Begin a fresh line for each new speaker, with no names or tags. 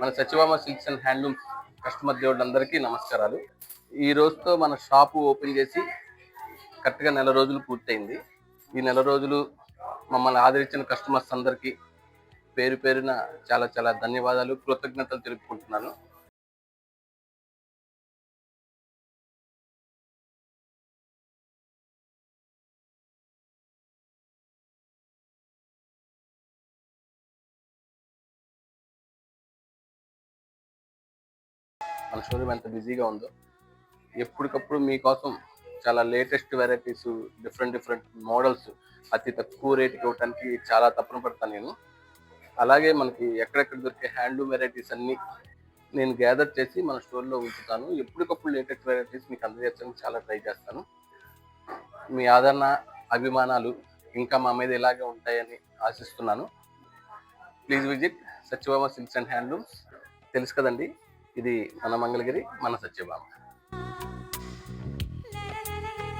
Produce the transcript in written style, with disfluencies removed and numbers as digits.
మన Satyabhama silks and handlooms customer దేవుళ్ళందరికీ నమస్కారాలు. ఈ రోజుతో మన షాపు ఓపెన్ చేసి కరెక్ట్గా నెల రోజులు పూర్తయింది. ఈ నెల రోజులు మమ్మల్ని ఆదరించిన కస్టమర్స్ అందరికీ పేరు పేరున చాలా చాలా ధన్యవాదాలు, కృతజ్ఞతలు తెలుపుకుంటున్నాను. మన షోరూమ్ ఎంత బిజీగా ఉందో, ఎప్పటికప్పుడు మీకోసం చాలా లేటెస్ట్ వెరైటీస్, డిఫరెంట్ మోడల్స్ అతి తక్కువ రేటుకి ఇవ్వడానికి చాలా తపన పడతాను నేను. అలాగే మనకి ఎక్కడెక్కడ దొరికే హ్యాండ్లూమ్ వెరైటీస్ అన్నీ నేను గ్యాదర్ చేసి మన స్టోర్లో ఉంచుతాను. ఎప్పటికప్పుడు లేటెస్ట్ వెరైటీస్ మీకు అందజేయడానికి చాలా ట్రై చేస్తాను. మీ ఆదరణ, అభిమానాలు ఇంకా మా మీద ఇలాగే ఉంటాయని ఆశిస్తున్నాను. Please visit Satyabhama silks and handlooms. తెలుసు కదండి, ఇది మన మంగళగిరి, మన సత్యభామ.